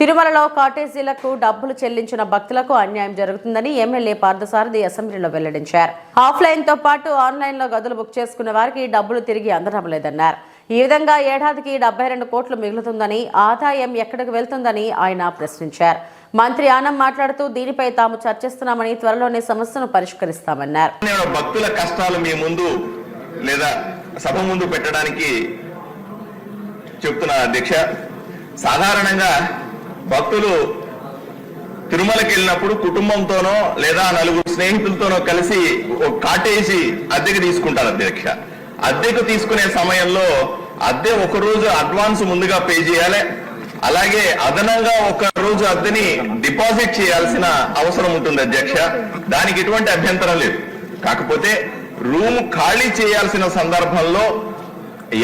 తిరుమలలో కాటేజీలకు డబ్బులు చెల్లించిన భక్తులకు అన్యాయం జరుగుతుందని ఎమ్మెల్యే పార్థసారథి అసెంబ్లీలో వెల్లడించారు. ఆఫ్లైన్ తో పాటు ఆన్లైన్ లో గదులు బుక్ చేసుకున్న వారికి డబ్బులు తిరిగి అందడం లేదన్నారు. ఈ విధంగా ఏడాదికి 72 కోట్లు మిగులుతుందని, ఆదాయం ఎక్కడికి వెళ్తుందని ఆయన ప్రశ్నించారు. మంత్రి ఆనం మాట్లాడుతూ దీనిపై తాము చర్చిస్తున్నామని, త్వరలోనే సమస్యను పరిష్కరిస్తామన్నారు. భక్తుల కష్టాలు మీ ముందు లేదా సభ ముందు పెట్టడానికి చెప్తున్నా అధ్యక్ష. సాధారణంగా భక్తులు తిరుమలకి వెళ్ళినప్పుడు కుటుంబంతోనో లేదా నలుగురు స్నేహితులతోనో కలిసి ఒక కాటేజీ అద్దెకు తీసుకుంటారు అధ్యక్ష. అద్దెకు తీసుకునే సమయంలో అద్దె ఒక రోజు అడ్వాన్స్ ముందుగా పే చేయాలి. అలాగే అదనంగా ఒక రోజు అద్దెని డిపాజిట్ చేయాల్సిన అవసరం ఉంటుంది అధ్యక్ష. దానికి ఎటువంటి అభ్యంతరం లేదు. కాకపోతే రూమ్ ఖాళీ చేయాల్సిన సందర్భంలో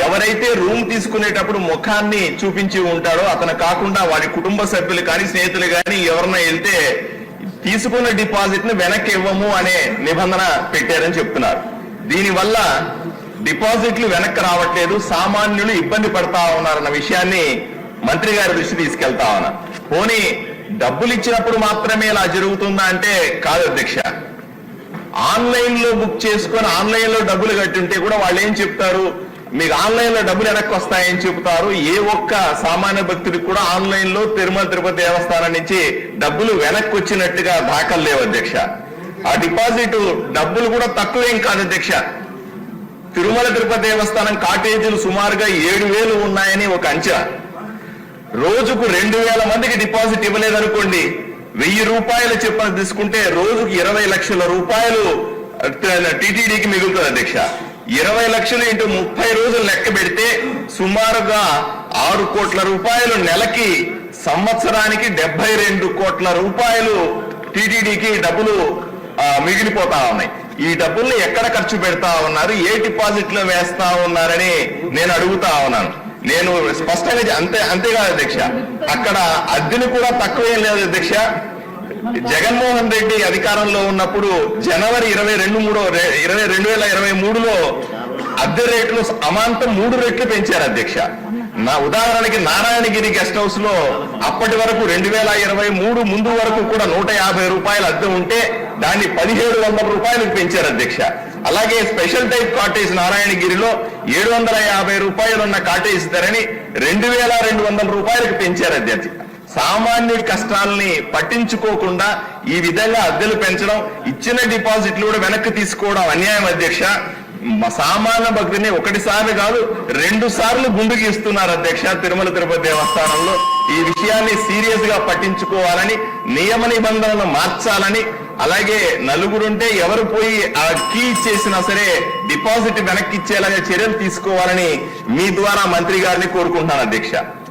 ఎవరైతే రూమ్ తీసుకునేటప్పుడు ముఖాన్ని చూపించి ఉంటాడో అతను కాకుండా వాడి కుటుంబ సభ్యులు కానీ స్నేహితులు కానీ ఎవరన్నా వెళ్తే తీసుకున్న డిపాజిట్ ని వెనక్కి ఇవ్వము అనే నిబంధన పెట్టారని చెప్తున్నారు. దీనివల్ల డిపాజిట్లు వెనక్కి రావట్లేదు, సామాన్యులు ఇబ్బంది పడతా ఉన్నారన్న విషయాన్ని మంత్రి గారి దృష్టి తీసుకెళ్తా ఉన్నా. పోనీ డబ్బులు ఇచ్చినప్పుడు మాత్రమే ఇలా జరుగుతుందా అంటే కాదు అధ్యక్ష. ఆన్లైన్ లో బుక్ చేసుకొని ఆన్లైన్ లో డబ్బులు కట్టుంటే కూడా వాళ్ళు ఏం చెప్తారు, మీకు ఆన్లైన్ లో డబ్బులు వెనక్కి వస్తాయని చెబుతారు. ఏ ఒక్క సామాన్య భక్తుడికి కూడా ఆన్లైన్ లో తిరుమల తిరుపతి దేవస్థానం నుంచి డబ్బులు వెనక్కి వచ్చినట్టుగా దాఖలు లేవు అధ్యక్ష. ఆ డిపాజిట్ డబ్బులు కూడా తక్కువేం కాదు అధ్యక్ష. తిరుమల తిరుపతి దేవస్థానం కాటేజీలు సుమారుగా 7,000 ఉన్నాయని ఒక అంచనా. రోజుకు 2,000 మందికి డిపాజిట్ ఇవ్వలేదనుకోండి, 1,000 రూపాయలు చెప్పని తీసుకుంటే రోజుకు 20 లక్షల రూపాయలు టీటీడీకి మిగులుతుంది అధ్యక్ష. 20 లక్షలు ఇంటూ 30 రోజులు లెక్క పెడితే సుమారుగా 6 కోట్ల రూపాయలు నెలకి, సంవత్సరానికి 72 కోట్ల రూపాయలు టీటీడీకి డబ్బులు మిగిలిపోతా ఉన్నాయి. ఈ డబ్బుల్ని ఎక్కడ ఖర్చు పెడతా ఉన్నారు, ఏ డిపాజిట్ లో వేస్తా ఉన్నారని నేను అడుగుతా ఉన్నాను. నేను స్పష్టంగా అంతేకాదు అధ్యక్ష, అక్కడ అద్దెలు కూడా తక్కువేం లేదు అధ్యక్ష. జగన్మోహన్ రెడ్డి అధికారంలో ఉన్నప్పుడు జనవరి 2023లో అద్దె రేట్లు అమాంతం 3 రెట్లు పెంచారు అధ్యక్ష. నా ఉదాహరణకి నారాయణగిరి గెస్ట్ హౌస్ లో అప్పటి వరకు 2023 ముందు వరకు కూడా 150 రూపాయలు అద్దె ఉంటే దాన్ని 1,700 రూపాయలకు పెంచారు అధ్యక్ష. అలాగే స్పెషల్ టైప్ కాటేజ్ నారాయణగిరిలో 750 రూపాయలు ఉన్న కాటేజ్ ధరని 2,200 రూపాయలకు పెంచారు అధ్యక్ష. సామాన్యుడి కష్టాలని పట్టించుకోకుండా ఈ విధంగా అద్దెలు పెంచడం, ఇచ్చిన డిపాజిట్లు కూడా వెనక్కి తీసుకోవడం అన్యాయం అధ్యక్ష. సామాన్య భక్తుని ఒకటిసారి కాదు 2 సార్లు గుండుకి ఇస్తున్నారు అధ్యక్ష తిరుమల తిరుపతి దేవస్థానంలో. ఈ విషయాన్ని సీరియస్ గా పట్టించుకోవాలని, నియమ నిబంధనలు మార్చాలని, అలాగే నలుగురుంటే ఎవరు పోయి ఆ కీ ఇచ్చేసినా సరే డిపాజిట్ వెనక్కి ఇచ్చేలాగా చర్యలు తీసుకోవాలని మీ ద్వారా మంత్రి గారిని కోరుకుంటున్నాను అధ్యక్ష.